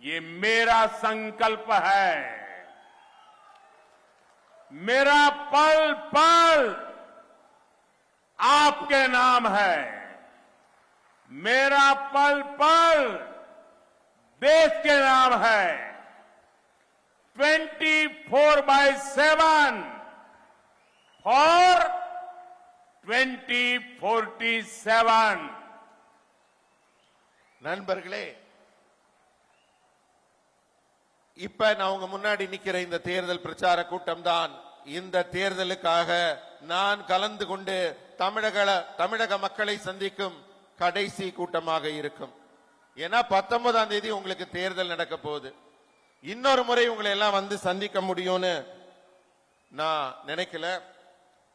ये मेरा संकल्प है। मेरा पल पल आपके नाम है। मेरा पल पल देश के नाम है। 24/7 for 2047। நண்பர்களே, இப்ப நான் உங்க முன்னாடி நிக்கிற இந்த தேர்தல் பிரச்சார கூட்டம் தான் இந்த தேர்தலுக்காக நான் கலந்து கொண்டு தமிழக மக்களை சந்திக்கும் கடைசி கூட்டமாக இருக்கும். ஏன்னா 19ஆம் தேதி உங்களுக்கு தேர்தல் நடக்க போகுது. இன்னொரு முறை உங்களை எல்லாம் வந்து சந்திக்க முடியும்னு நான் நினைக்கல.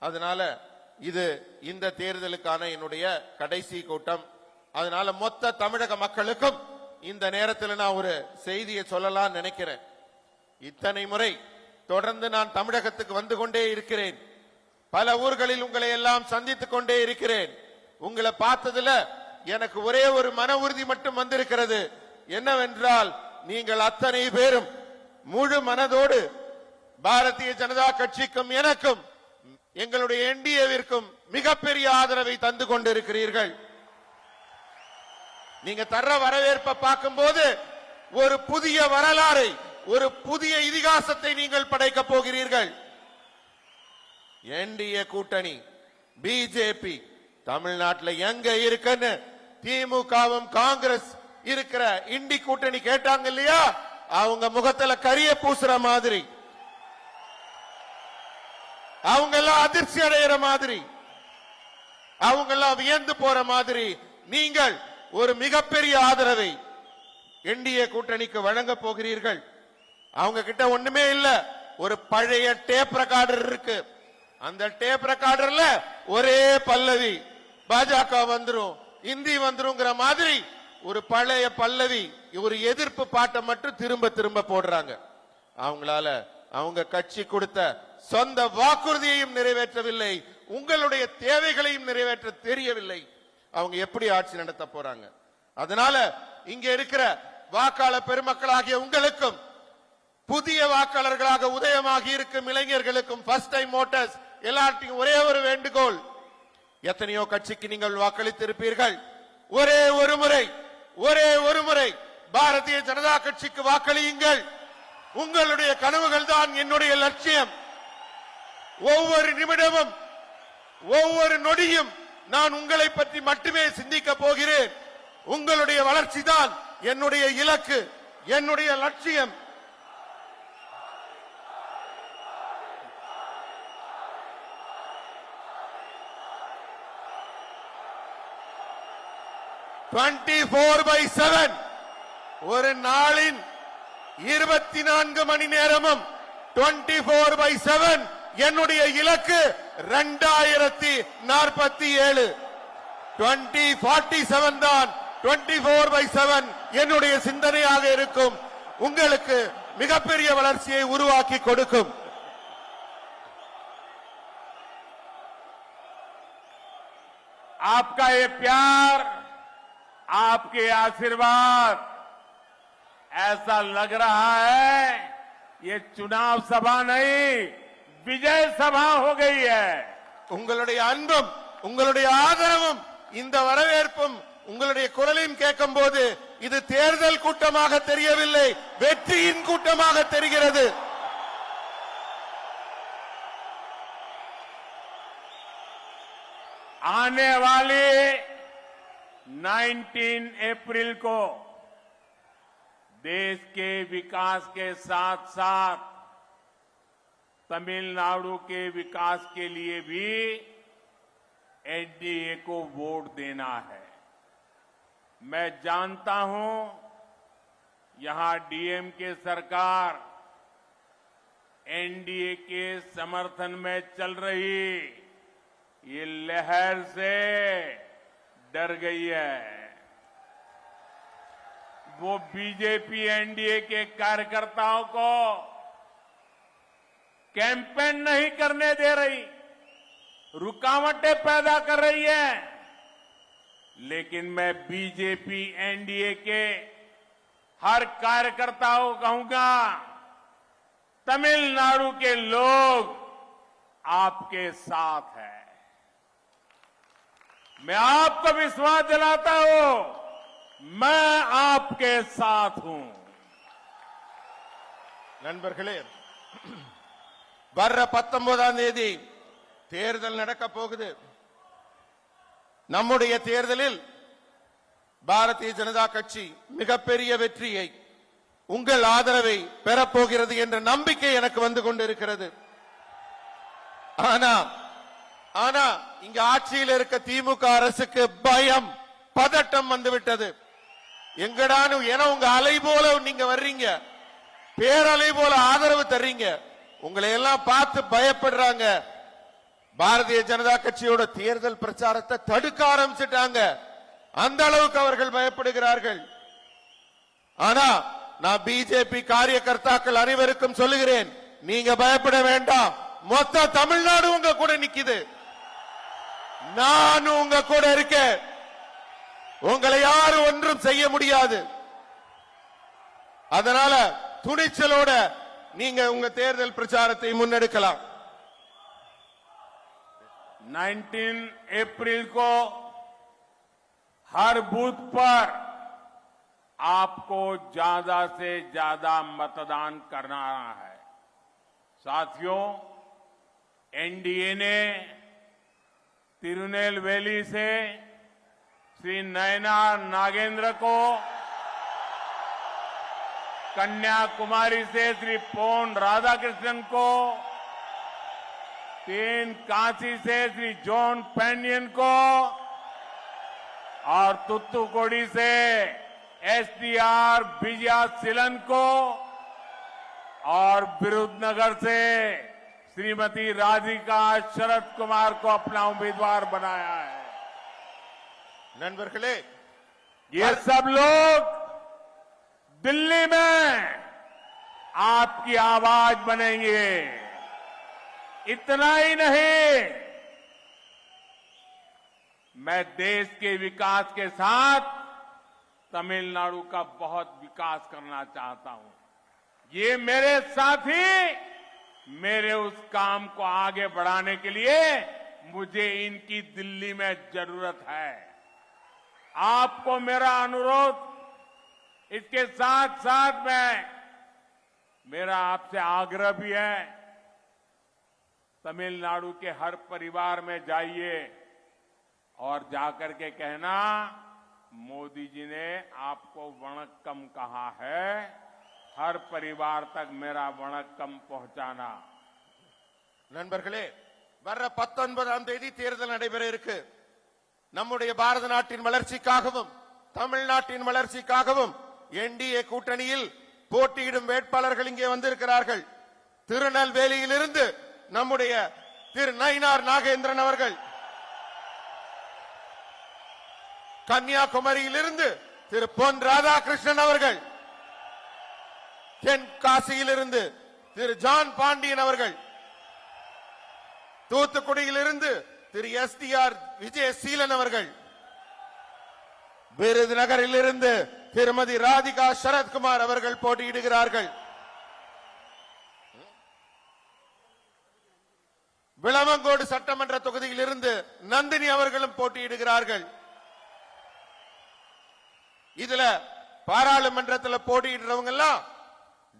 அதனால இது இந்த தேர்தலுக்கான என்னுடைய கடைசி கூட்டம். அதனால மொத்த தமிழக மக்களுக்கும் இந்த நேரத்தில் நான் ஒரு செய்தியை சொல்லலாம் நினைக்கிறேன். இத்தனை முறை தொடர்ந்து நான் தமிழகத்துக்கு வந்து கொண்டே இருக்கிறேன். பல ஊர்களில் உங்களை எல்லாம் சந்தித்துக் கொண்டே இருக்கிறேன். உங்களை பார்த்ததுல எனக்கு ஒரே ஒரு மன உறுதி மட்டும் வந்திருக்கிறது. என்னவென்றால், நீங்கள் அத்தனை பேரும் முழு மனதோடு பாரதிய ஜனதா கட்சிக்கும் எனக்கும் எங்களுடைய என்டிஏவிற்கும் மிகப்பெரிய ஆதரவை தந்து கொண்டிருக்கிறீர்கள். நீங்க தர்ற வரவேற்பை பார்க்கும்போது ஒரு புதிய வரலாறை, ஒரு புதிய இதிகாசத்தை நீங்கள் படைக்க போகிறீர்கள். என்டிஏ கூட்டணி பிஜேபி தமிழ்நாட்டில் எங்க இருக்குன்னு திமுகவும் காங்கிரஸ் இருக்கிற இண்டி கூட்டணி கேட்டாங்க இல்லையா, அவங்க முகத்துல கரிய பூசுற மாதிரி, அவங்க எல்லாம் அதிர்ச்சி அடைகிற மாதிரி, அவங்க எல்லாம் வியந்து போற மாதிரி நீங்கள் ஒரு மிகப்பெரிய ஆதரவை என்டிஏ கூட்டணிக்கு வழங்க போகிறீர்கள். அவங்க கிட்ட ஒண்ணுமே இல்ல, ஒரு பழைய டேப் ரெக்கார்டர் இருக்கு. அந்த டேப் ரெக்கார்டர்ல ஒரே பல்லவி பாஜக வந்துரும், இந்தி வந்துருங்கிற மாதிரி ஒரு பழைய பல்லவி, ஒரு எதிர்ப்பு பாட்டை மட்டும் திரும்ப திரும்ப போடுறாங்க. அவங்களால அவங்க கட்சி கொடுத்த சொந்த வாக்குறுதியையும் நிறைவேற்றவில்லை, உங்களுடைய தேவைகளையும் நிறைவேற்ற தெரியவில்லை. அவங்க எப்படி ஆட்சி நடத்த போறாங்க? அதனால இங்க இருக்கிற வாக்காளர் பெருமக்களாகிய உங்களுக்கும், புதிய வாக்காளர்களாக உதயமாகி இருக்கும் இளைஞர்களுக்கும், ஃபர்ஸ்ட் டைம் ஓட்டர்ஸ் எல்லார்ட்டையும் ஒரே ஒரு வேண்டுகோள். எத்தனையோ கட்சிக்கு நீங்கள் வாக்களித்திருப்பீர்கள். ஒரே ஒரு முறை பாரதிய ஜனதா கட்சிக்கு வாக்களியுங்கள். உங்களுடைய கனவுகள் தான் என்னுடைய லட்சியம். ஒவ்வொரு நிமிடமும், ஒவ்வொரு நொடியும் நான் உங்களை பற்றி மட்டுமே சிந்திக்க போகிறேன். உங்களுடைய வளர்ச்சி தான் என்னுடைய இலக்கு, என்னுடைய லட்சியம். ஒரு நாளின் 24 மணி நேரமும் 24/7 என்னுடைய இலக்கு 2047. 2047 தான் 24/7 என்னுடைய சிந்தனையாக இருக்கும். உங்களுக்கு மிகப்பெரிய வளர்ச்சியை உருவாக்கி கொடுக்கும். आपका ये प्यार, आपके आशीर्वाद, ऐसा लग रहा है ये चुनाव सभा नहीं, विजय सभा हो गई है. உங்களுடைய அன்பும் உங்களுடைய ஆதரவும் இந்த வரவேற்பும் உங்களுடைய குரலையும் கேட்கும் போது இது தேர்தல் கூட்டமாக தெரியவில்லை, வெற்றியின் கூட்டமாக தெரிகிறது. आने वाली 19 अप्रैल को देश के विकास के साथ साथ तमिलनाडु के विकास के लिए भी एनडीए को वोट देना है. मैं जानता हूं यहां डीएमके सरकार एनडीए के समर्थन में चल रही ये लहर से डर गई है. वो बीजेपी एनडीए के कार्यकर्ताओं को कैंपेन नहीं करने दे रही, रुकावटें पैदा कर रही है. लेकिन मैं बीजेपी एनडीए के हर कार्यकर्ता को कहूंगा, तमिलनाडु के लोग आपके साथ हैं। मैं आपको विश्वास दिलाता हूं, मैं आपके साथ हूं। நண்பர்களே, வர்ற 19ஆம் தேதி தேர்தல் நடக்க போகுது. நம்முடைய தேர்தலில் பாரதிய ஜனதா கட்சி மிகப்பெரிய வெற்றியை, உங்கள் ஆதரவை பெறப்போகிறது என்ற நம்பிக்கை எனக்கு வந்து கொண்டிருக்கிறது. ஆனா இங்க ஆட்சியில் இருக்க திமுக அரசுக்கு பயம், பதட்டம் வந்துவிட்டது. எங்கடானு ஏன்னா உங்க அலை போல நீங்க வர்றீங்க, பேரலை போல ஆதரவு தர்றீங்க. உங்களை எல்லாம் பார்த்து பயப்படுறாங்க. பாரதிய ஜனதா கட்சியோட தேர்தல் பிரச்சாரத்தை தடுக்க ஆரம்பிச்சிட்டாங்க. அந்த அளவுக்கு அவர்கள் பயப்படுகிறார்கள். ஆனா நான் பிஜேபி காரியகர்த்தாக்கள் அனைவருக்கும் சொல்லுகிறேன், நீங்க பயப்பட வேண்டாம். மொத்த தமிழ்நாடு உங்க கூட நிக்குது. நான் உங்க கூட இருக்கேன். உங்களை யாரும் ஒன்றும் செய்ய முடியாது. அதனால துணிச்சலோட நீங்க உங்க தேர்தல் பிரச்சாரத்தை முன்னெடுக்கலாம். 19 अप्रैल को हर बूथ पर आपको ज्यादा से ज्यादा मतदान करना है। साथियों, एनडीए ने तिरुनेलवेली से श्री नयनार नागेंद्र को, कन्याकुमारी से श्री पोन राधाकृष्णन को, काशी से श्री जॉन पैनियन को और तुत्तुकुड़ी से एसडीआर विजया सिलन को और विरुद्धनगर से श्रीमती राधिका शरद कुमार को अपना उम्मीदवार बनाया है। नंबरकले, ये सब लोग दिल्ली में आपकी आवाज बनेंगे। इतना ही नहीं, मैं देश के विकास के साथ तमिलनाडु का बहुत विकास करना चाहता हूं। ये मेरे साथी, मेरे उस काम को आगे बढ़ाने के लिए मुझे इनकी दिल्ली में जरूरत है। आपको मेरा अनुरोध, इसके साथ साथ में मेरा आपसे आग्रह भी है, तमिलनाडु के हर परिवार में जाइए और जाकर के कहना, मोदी जी ने आपको वणक्कम कहा है। हर परिवार तक मेरा वणक्कम पहुंचाना। நண்பர்களே, வர்ற 19ஆம் தேதி தேர்தல் நடைபெற இருக்கு. நம்முடைய பாரத நாட்டின் வளர்ச்சிக்காகவும் தமிழ்நாட்டின் வளர்ச்சிக்காகவும் என்டிஏ கூட்டணியில் போட்டியிடும் வேட்பாளர்கள் இங்கே வந்திருக்கிறார்கள். திருநெல்வேலியிலிருந்து நம்முடைய திரு நயினார் நாகேந்திரன் அவர்கள், கன்னியாகுமரியிலிருந்து திரு பொன் ராதாகிருஷ்ணன் அவர்கள், தென்காசியிலிருந்து திரு ஜான் பாண்டியன் அவர்கள், தூத்துக்குடியிலிருந்து திரு எஸ்டிஆர் விஜயசீலன் அவர்கள், விருதுநகரிலிருந்து திருமதி ராதிகா சரத்குமார் அவர்கள் போட்டியிடுகிறார்கள். விளவங்கோடு சட்டமன்ற தொகுதியிலிருந்து நந்தினி அவர்களும் போட்டியிடுகிறார்கள். இதுல பாராளுமன்றத்தில் போட்டியிடுறவங்க எல்லாம்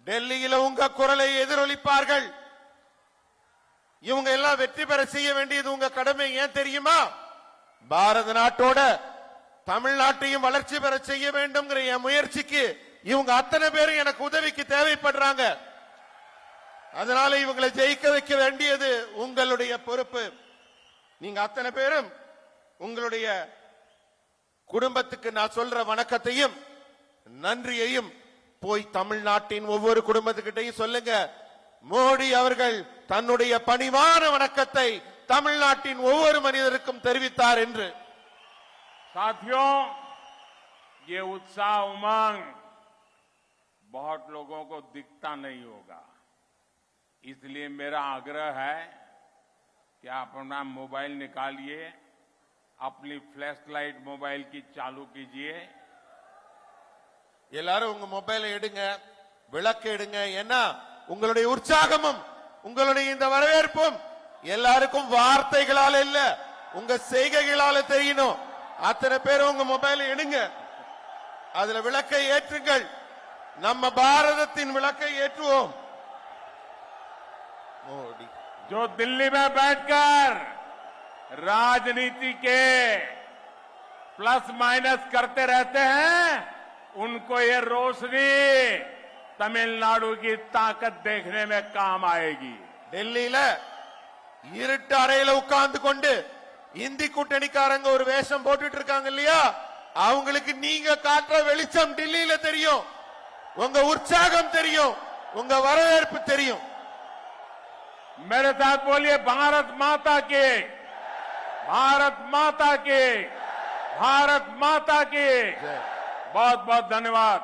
டெல்லியில உங்க குரலை எதிரொலிப்பார்கள். இவங்க எல்லாம் வெற்றி பெற செய்ய வேண்டியது உங்க கடமை. ஏன் தெரியுமா? பாரத நாட்டோட தமிழ்நாட்டையும் வளர்ச்சி பெற செய்ய வேண்டும் என் முயற்சிக்கு இவங்க அத்தனை பேரும் எனக்கு உதவிக்கு தேவைப்படுறாங்க. அதனால இவங்களை ஜெயிக்க வைக்க வேண்டியது உங்களுடைய பொறுப்பு. நீங்க அத்தனை பேரும் உங்களுடைய குடும்பத்துக்கு நான் சொல்ற வணக்கத்தையும் நன்றியையும் போய் தமிழ்நாட்டின் ஒவ்வொரு குடும்பத்துக்கிட்டையும் சொல்லுங்க. மோடி அவர்கள் தன்னுடைய பணிவான வணக்கத்தை தமிழ்நாட்டின் ஒவ்வொரு மனிதருக்கும் தெரிவித்தார் என்று. साथियों, ये उत्साह उमंग बहुत लोगों को दिखता नहीं होगा, इसलिए मेरा आग्रह है कि आप अपना मोबाइल निकालिए, अपनी फ्लैश लाइट मोबाइल की चालू कीजिए எல்லாரும் உங்க மொபைலை எடுங்க, விளக்கு எடுங்க. ஏன்னா உங்களுடைய உற்சாகமும் உங்களுடைய இந்த வரவேற்பும் எல்லாருக்கும் வார்த்தைகளால இல்ல, உங்க செய்கைகளால தெரியணும். அத்தனை பேர் உங்க மொபைலை எடுங்க, அதுல விளக்கை ஏற்றுங்கள். நம்ம பாரதத்தின் விளக்கை ஏற்றுவோம். மோடி जो दिल्ली में बैठकर राजनीति के प्लस माइनस करते रहते हैं, उनको ये रोशनी तमिलनाडु की ताकत देखने में काम आएगी. டெல்லியில இருட்டு அறையில உட்கார்ந்து கொண்டு இந்தி கூட்டணிக்காரங்க ஒரு வேஷம் போட்டுட்டு இருக்காங்க இல்லையா, அவங்களுக்கு நீங்க காட்டுற வெளிச்சம் டெல்லியில தெரியும், உங்க உற்சாகம் தெரியும், உங்க வரவேற்பு தெரியும். मेरे साथ बोलिए भारत माता की, भारत माता की, भारत माता की. बहुत बहुत धन्यवाद.